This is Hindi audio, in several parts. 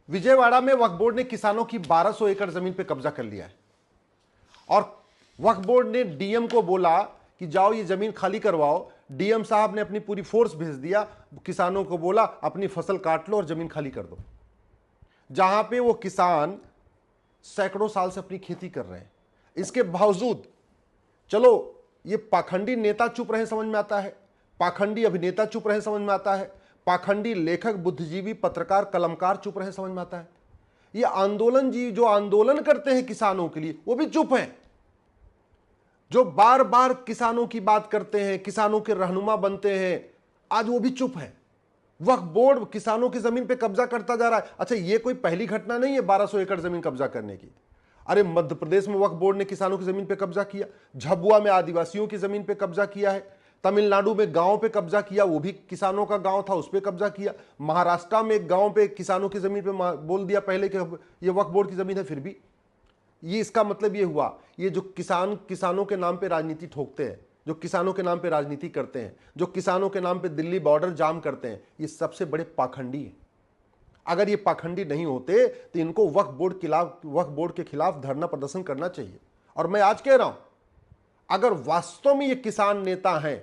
विजयवाड़ा में वक्फ बोर्ड ने किसानों की 1200 एकड़ जमीन पे कब्जा कर लिया है और वक्फ बोर्ड ने डीएम को बोला कि जाओ ये जमीन खाली करवाओ। डीएम साहब ने अपनी पूरी फोर्स भेज दिया, किसानों को बोला अपनी फसल काट लो और जमीन खाली कर दो। जहां पे वो किसान सैकड़ों साल से अपनी खेती कर रहे हैं, इसके बावजूद चलो ये पाखंडी नेता चुप रहे समझ में आता है, पाखंडी अभिनेता चुप रहे समझ में आता है, पाखंडी लेखक, बुद्धिजीवी, पत्रकार, कलमकार चुप रहे समझ में आता है। ये आंदोलन जी जो आंदोलन करते हैं किसानों के लिए वो भी चुप हैं, जो बार बार किसानों की बात करते हैं, किसानों के रहनुमा बनते हैं, आज वो भी चुप है। वक्फ बोर्ड किसानों की जमीन पे कब्जा करता जा रहा है। अच्छा, ये कोई पहली घटना नहीं है 1200 एकड़ जमीन कब्जा करने की। अरे मध्य प्रदेश में वक्फ बोर्ड ने किसानों की जमीन पे कब्जा किया, झाबुआ में आदिवासियों की जमीन पे कब्जा किया है, तमिलनाडु में गांव पे कब्जा किया, वो भी किसानों का गांव था उस पे कब्जा किया, महाराष्ट्र में एक गांव पे किसानों की जमीन पे बोल दिया पहले कि ये वक्फ बोर्ड की जमीन है। फिर भी ये इसका मतलब ये हुआ, ये जो किसानों के नाम पे राजनीति ठोकते हैं, जो किसानों के नाम पे राजनीति करते हैं, जो किसानों के नाम पे दिल्ली बॉर्डर जाम करते हैं, ये सबसे बड़े पाखंडी हैं। अगर ये पाखंडी नहीं होते तो इनको वक्फ बोर्ड के खिलाफ धरना प्रदर्शन करना चाहिए। और मैं आज कह रहा हूं, अगर वास्तव में ये किसान नेता हैं,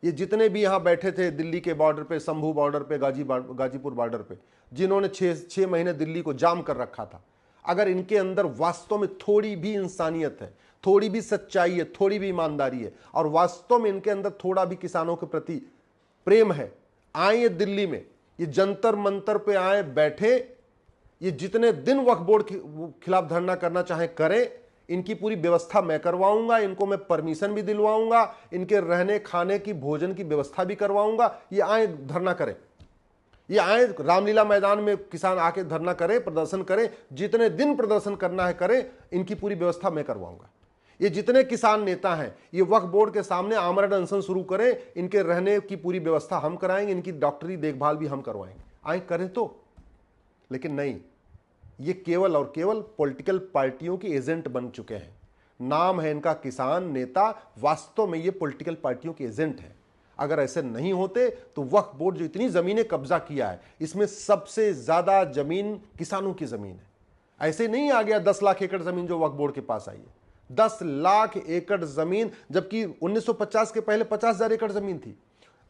ये जितने भी यहां बैठे थे दिल्ली के बॉर्डर पे, शंभू बॉर्डर पे, गाजीपुर बॉर्डर पे, जिन्होंने 6 महीने दिल्ली को जाम कर रखा था, अगर इनके अंदर वास्तव में थोड़ी भी इंसानियत है, थोड़ी भी सच्चाई है, थोड़ी भी ईमानदारी है और वास्तव में इनके अंदर थोड़ा भी किसानों के प्रति प्रेम है, आए ये दिल्ली में, ये जंतर मंतर पे आए, बैठे, ये जितने दिन वक्फ बोर्ड के खिलाफ धरना करना चाहे करें, इनकी पूरी व्यवस्था मैं करवाऊंगा, इनको मैं परमिशन भी दिलवाऊंगा, इनके रहने खाने की भोजन की व्यवस्था भी करवाऊंगा। ये आए धरना करें, ये आए रामलीला मैदान में किसान आके धरना करें, प्रदर्शन करें, जितने दिन प्रदर्शन करना है करें, इनकी पूरी व्यवस्था मैं करवाऊंगा। ये जितने किसान नेता हैं ये वक्फ बोर्ड के सामने आमरण अनशन शुरू करें, इनके रहने की पूरी व्यवस्था हम कराएंगे, इनकी डॉक्टरी देखभाल भी हम करवाएंगे। आए करें तो, लेकिन नहीं, ये केवल और केवल पॉलिटिकल पार्टियों के एजेंट बन चुके हैं। नाम है इनका किसान नेता, वास्तव में ये पॉलिटिकल पार्टियों के एजेंट हैं। अगर ऐसे नहीं होते तो वक्फ बोर्ड जो इतनी जमीनें कब्जा किया है, इसमें सबसे ज्यादा जमीन किसानों की जमीन है। ऐसे नहीं आ गया 10 लाख एकड़ जमीन जो वक्फ बोर्ड के पास आई है, 10 लाख एकड़ जमीन, जबकि 1950 के पहले 50,000 एकड़ जमीन थी।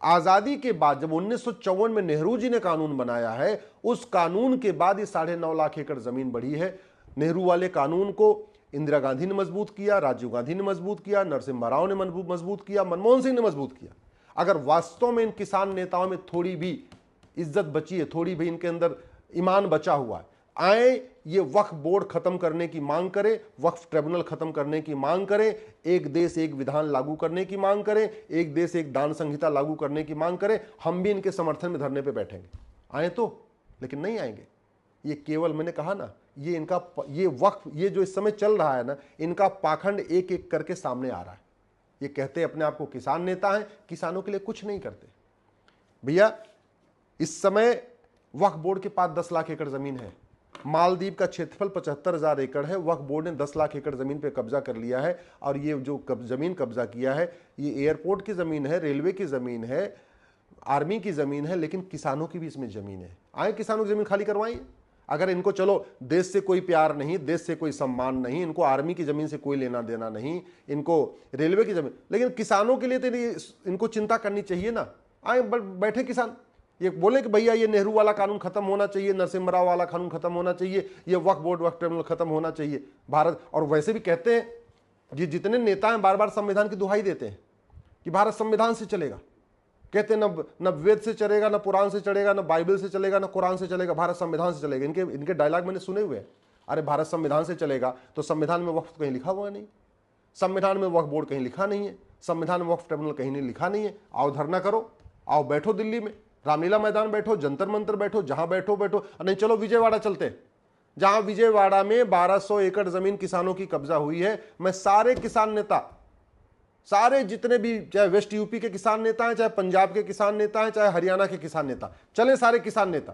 आजादी के बाद जब 1954 में नेहरू जी ने कानून बनाया है, उस कानून के बाद ये 9.5 लाख एकड़ जमीन बढ़ी है। नेहरू वाले कानून को इंदिरा गांधी ने मजबूत किया, राजीव गांधी ने मजबूत किया, नरसिम्हा राव ने मजबूत किया, मनमोहन सिंह ने मजबूत किया। अगर वास्तव में इन किसान नेताओं में थोड़ी भी इज्जत बची है, थोड़ी भी इनके अंदर ईमान बचा हुआ है, आए ये वक्फ बोर्ड खत्म करने की मांग करें, वक्फ ट्रिब्यूनल खत्म करने की मांग करें, एक देश एक विधान लागू करने की मांग करें, एक देश एक दान संहिता लागू करने की मांग करें, हम भी इनके समर्थन में धरने पे बैठेंगे। आए तो, लेकिन नहीं आएंगे। ये केवल मैंने कहा ना, ये इनका ये वक्फ, ये जो इस समय चल रहा है ना, इनका पाखंड एक एक करके सामने आ रहा है। ये कहते अपने आप को किसान नेता हैं, किसानों के लिए कुछ नहीं करते। भैया इस समय वक्फ बोर्ड के पास 10 लाख एकड़ जमीन है, मालदीव का क्षेत्रफल 75,000 एकड़ है, वक्फ बोर्ड ने 10 लाख एकड़ जमीन पे कब्जा कर लिया है। और ये जो जमीन कब्जा किया है, ये एयरपोर्ट की जमीन है, रेलवे की जमीन है, आर्मी की जमीन है, लेकिन किसानों की भी इसमें जमीन है। आए किसानों की जमीन खाली करवाइए। अगर इनको चलो देश से कोई प्यार नहीं, देश से कोई सम्मान नहीं, इनको आर्मी की जमीन से कोई लेना देना नहीं, इनको रेलवे की जमीन, लेकिन किसानों के लिए तो इनको चिंता करनी चाहिए ना। आए बैठे किसान, ये बोले कि भैया ये नेहरू वाला कानून खत्म होना चाहिए, नरसिम्हा राव वाला कानून खत्म होना चाहिए, ये वक्फ बोर्ड वक्फ ट्रिब्यूनल खत्म होना चाहिए भारत। और वैसे भी कहते हैं, ये जितने नेता हैं बार बार संविधान की दुहाई देते हैं कि भारत संविधान से चलेगा। कहते हैं न वेद से चलेगा, न पुराण से चलेगा, न बाइबल से चलेगा, न कुरान से चलेगा, भारत संविधान से चलेगा। इनके डायलॉग मैंने सुने हुए हैं। अरे भारत संविधान से चलेगा तो संविधान में वक्फ कहीं लिखा हुआ नहीं, संविधान में वक्फ बोर्ड कहीं लिखा नहीं है, संविधान में वक्फ ट्रिब्यूनल कहीं नहीं लिखा नहीं है। आओ धरना करो, आओ बैठो दिल्ली में, रामलीला मैदान बैठो, जंतर मंतर बैठो, जहां बैठो बैठो। नहीं चलो विजयवाड़ा चलते, जहां विजयवाड़ा में 1200 एकड़ जमीन किसानों की कब्जा हुई है। मैं सारे किसान नेता, सारे जितने भी, चाहे वेस्ट यूपी के किसान नेता हैं, चाहे पंजाब के किसान नेता हैं, चाहे हरियाणा के किसान नेता, चले सारे किसान नेता,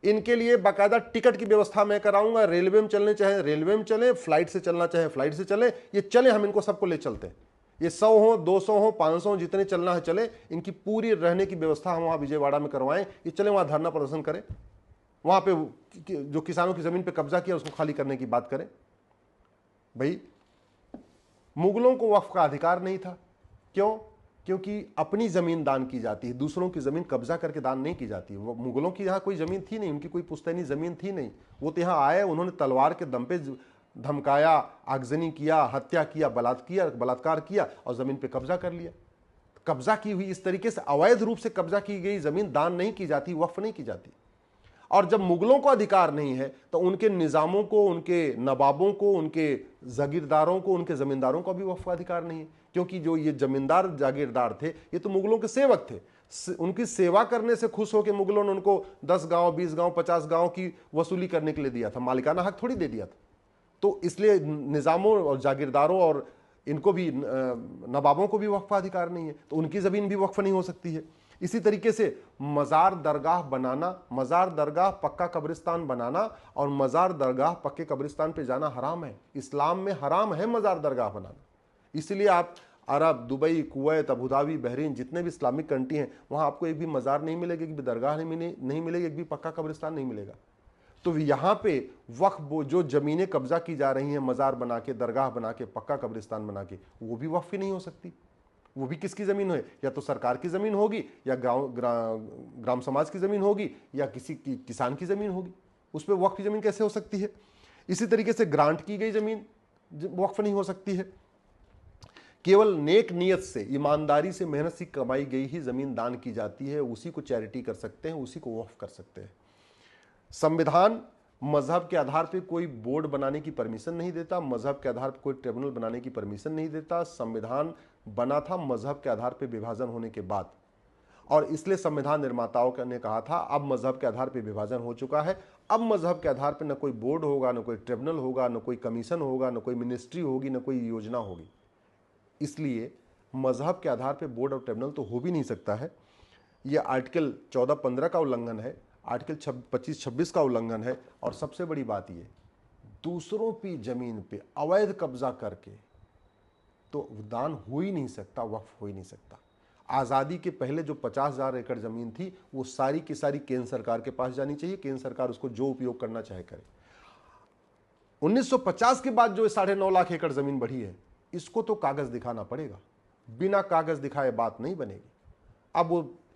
इनके लिए बाकायदा टिकट की व्यवस्था मैं कराऊंगा। रेलवे में चलने चाहे रेलवे में चले, फ्लाइट से चलना चाहे फ्लाइट से चले, ये चले, हम इनको सबको ले चलते हैं। ये 100 हो, 200 हो, 500 जितने चलना है चले, इनकी पूरी रहने की व्यवस्था हम वहां विजयवाड़ा में करवाएं। ये चले वहां धरना प्रदर्शन करें। वहां पे जो किसानों की जमीन पे कब्जा किया उसको खाली करने की बात करें। भाई मुगलों को वक्फ का अधिकार नहीं था। क्यों? क्योंकि अपनी जमीन दान की जाती है, दूसरों की जमीन कब्जा करके दान नहीं की जाती। वो मुगलों की यहां कोई जमीन थी नहीं, उनकी कोई पुश्तैनी जमीन थी नहीं। वो तो यहां आए, उन्होंने तलवार के दम पे धमकाया, आगजनी किया, हत्या किया, बलात्कार किया और जमीन पे कब्जा कर लिया। कब्जा की हुई इस तरीके से अवैध रूप से कब्जा की गई जमीन दान नहीं की जाती, वक्फ नहीं की जाती। और जब मुगलों को अधिकार नहीं है तो उनके निजामों को, उनके नवाबों को, उनके जागीरदारों को, उनके जमींदारों को भी वक्फ का अधिकार नहीं है। क्योंकि जो ये जमींदार जागीरदार थे ये तो मुगलों के सेवक थे। उनकी सेवा करने से खुश होकर मुगलों ने उनको 10 गांव, 20 गांव, 50 गांव की वसूली करने के लिए दिया था, मालिकाना हक थोड़ी दे दिया था। तो इसलिए निजामों और जागीरदारों और इनको भी, नवाबों को भी वक्फ का अधिकार नहीं है, तो उनकी जमीन भी वक्फ नहीं हो सकती है। इसी तरीके से मजार दरगाह बनाना, मजार दरगाह पक्का कब्रिस्तान बनाना और मजार दरगाह पक्के कब्रिस्तान पे जाना हराम है। इस्लाम में हराम है मजार दरगाह बनाना। इसलिए आप Arab, Dubai, Kuwait, Abu Dhabi, Bahrain, जितने भी इस्लामिक कंट्री हैं, वहां आपको एक भी मजार नहीं मिलेगी, एक भी दरगाह नहीं मिलेगी, एक भी पक्का कब्रिस्तान नहीं मिलेगा। तो यहां पे वक्फ जो जमीनें कब्जा की जा रही हैं, मजार बना के, दरगाह बना के, पक्का कब्रिस्तान बना के, वो भी वक्फ ही नहीं हो सकती। वो भी किसकी जमीन है? या तो सरकार की जमीन होगी, या ग्राम समाज की जमीन होगी, या किसी की किसान की जमीन होगी। उस पर वक्फ की जमीन कैसे हो सकती है? इसी तरीके से ग्रांट की गई जमीन वक्फ नहीं हो सकती है। केवल नेक नियत से, ईमानदारी से, मेहनत से कमाई गई ही जमीन दान की जाती है, उसी को चैरिटी कर सकते हैं, उसी को वक्फ कर सकते हैं। संविधान मजहब के आधार पर कोई बोर्ड बनाने की परमिशन नहीं देता, मजहब के आधार पर कोई ट्रिब्यूनल बनाने की परमिशन नहीं देता। संविधान बना था मजहब के आधार पर विभाजन होने के बाद, और इसलिए संविधान निर्माताओं ने कहा था अब मजहब के आधार पर विभाजन हो चुका है, अब मजहब के आधार पर न कोई बोर्ड होगा, न कोई ट्रिब्यूनल होगा, न कोई कमीशन होगा, न कोई मिनिस्ट्री होगी, न कोई योजना होगी। इसलिए मजहब के आधार पर बोर्ड और ट्रिब्यूनल तो हो भी नहीं सकता है। यह आर्टिकल 14-15 का उल्लंघन है, आर्टिकल 25-26 का उल्लंघन है। और सबसे बड़ी बात यह, दूसरों की जमीन पे अवैध कब्जा करके तो दान हो ही नहीं सकता, वक्फ हो ही नहीं सकता। आज़ादी के पहले जो 50,000 एकड़ जमीन थी वो सारी की सारी केंद्र सरकार के पास जानी चाहिए, केंद्र सरकार उसको जो उपयोग करना चाहे करे। 1950 के बाद जो 9.5 लाख एकड़ जमीन बढ़ी है, इसको तो कागज दिखाना पड़ेगा, बिना कागज दिखाए बात नहीं बनेगी।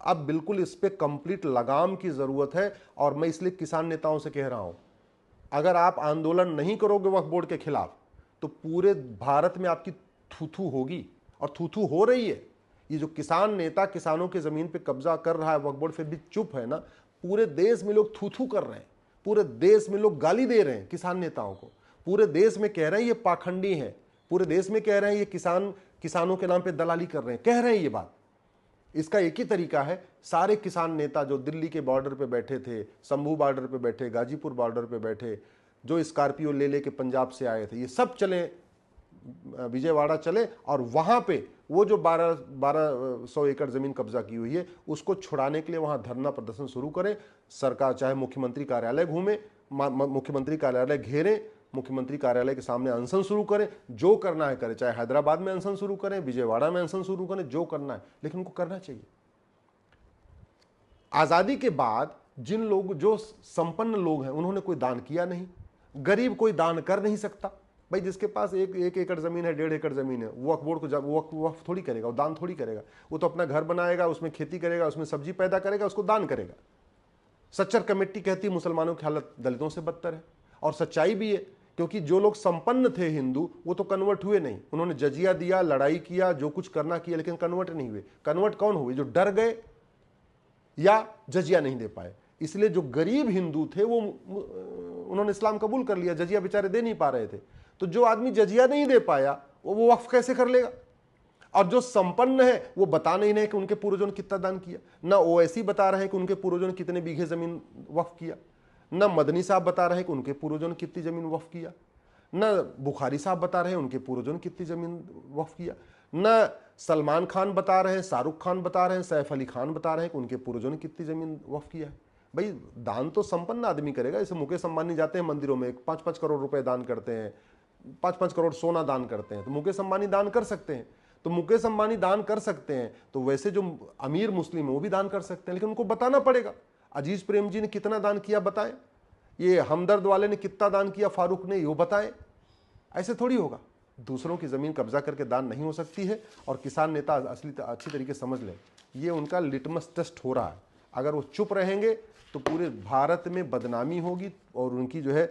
अब बिल्कुल इस पे कंप्लीट लगाम की जरूरत है। और मैं इसलिए किसान नेताओं से कह रहा हूं, अगर आप आंदोलन नहीं करोगे वक्फ बोर्ड के खिलाफ तो पूरे भारत में आपकी थू-थू होगी, और थू-थू हो रही है। ये जो किसान नेता किसानों की जमीन पे कब्जा कर रहा है, वक्फ बोर्ड फिर भी चुप है ना, पूरे देश में लोग थू-थू कर रहे हैं, पूरे देश में लोग गाली दे रहे हैं किसान नेताओं को, पूरे देश में कह रहे हैं ये पाखंडी है, पूरे देश में कह रहे हैं ये किसानों के नाम पे दलाली कर रहे हैं, कह रहे हैं ये बात। इसका एक ही तरीका है, सारे किसान नेता जो दिल्ली के बॉर्डर पे बैठे थे, शंभू बॉर्डर पे बैठे, गाजीपुर बॉर्डर पे बैठे, जो स्कॉर्पियो ले लेके पंजाब से आए थे, ये सब चले विजयवाड़ा चले, और वहां पे वो जो 1200 एकड़ जमीन कब्जा की हुई है उसको छुड़ाने के लिए वहां धरना प्रदर्शन शुरू करें। सरकार चाहे मुख्यमंत्री कार्यालय घूमे, मुख्यमंत्री कार्यालय घेरे, मुख्यमंत्री कार्यालय के सामने अनशन शुरू करें, जो करना है करें, चाहे हैदराबाद में अनशन शुरू करें, विजयवाड़ा में अनशन शुरू करें, जो करना है, लेकिन उनको करना चाहिए। आजादी के बाद जिन लोग, जो संपन्न लोग हैं, उन्होंने कोई दान किया नहीं। गरीब कोई दान कर नहीं सकता। भाई जिसके पास एक एकड़ जमीन है, 1.5 एकड़ जमीन है, वो वक्फ बोर्ड को वक्फ थोड़ी करेगा, वो दान थोड़ी करेगा। वो तो अपना घर बनाएगा, उसमें खेती करेगा, उसमें सब्जी पैदा करेगा, उसको दान करेगा। सच्चर कमेटी कहती है मुसलमानों की हालत दलितों से बदतर है, और सच्चाई भी है, क्योंकि जो लोग संपन्न थे हिंदू, वो तो कन्वर्ट हुए नहीं। उन्होंने जजिया दिया, लड़ाई किया, जो कुछ करना किया, लेकिन कन्वर्ट नहीं हुए। कन्वर्ट कौन हुए? जो डर गए या जजिया नहीं दे पाए। इसलिए जो गरीब हिंदू थे वो उन्होंने इस्लाम कबूल कर लिया, जजिया बेचारे दे नहीं पा रहे थे। तो जो आदमी जजिया नहीं दे पाया वो वक्फ कैसे कर लेगा? और जो संपन्न है वो बता नहीं रहे कि उनके पूर्वजों ने कितना दान किया, ना ओवैसी बता रहे हैं कि उनके पूर्वजों ने कितने बीघे जमीन वक्फ किया, ना मदनी साहब बता रहे हैं कि उनके पूर्वजों ने कितनी जमीन वक्फ किया, ना बुखारी साहब बता रहे हैं उनके पूर्वजों ने कितनी जमीन वक्फ किया, ना सलमान खान बता रहे हैं, शाहरुख खान बता रहे हैं, सैफ अली खान बता रहे हैं कि उनके पूर्वजों ने कितनी जमीन वक्फ किया है। भाई दान तो संपन्न आदमी करेगा। जैसे मुकेश अंबानी जाते हैं मंदिरों में, 5-5 करोड़ रुपए दान करते हैं, 5-5 करोड़ सोना दान करते हैं, तो मुकेश अंबानी दान कर सकते हैं। तो मुकेश अंबानी दान कर सकते हैं, तो वैसे जो अमीर मुस्लिम है वो भी दान कर सकते हैं, लेकिन उनको बताना पड़ेगा। अजीज प्रेम जी ने कितना दान किया बताएं, ये हमदर्द वाले ने कितना दान किया, फारूक ने, ये बताएं। ऐसे थोड़ी होगा। दूसरों की ज़मीन कब्जा करके दान नहीं हो सकती है। और किसान नेता असली अच्छी तरीके से समझ लें, ये उनका लिटमस टेस्ट हो रहा है। अगर वो चुप रहेंगे तो पूरे भारत में बदनामी होगी और उनकी जो है,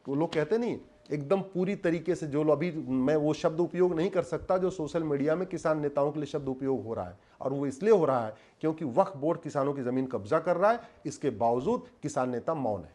वो लोग कहते नहीं, एकदम पूरी तरीके से, जो अभी मैं वो शब्द उपयोग नहीं कर सकता जो सोशल मीडिया में किसान नेताओं के लिए शब्द उपयोग हो रहा है, और वो इसलिए हो रहा है क्योंकि वक्फ बोर्ड किसानों की ज़मीन कब्जा कर रहा है, इसके बावजूद किसान नेता मौन है।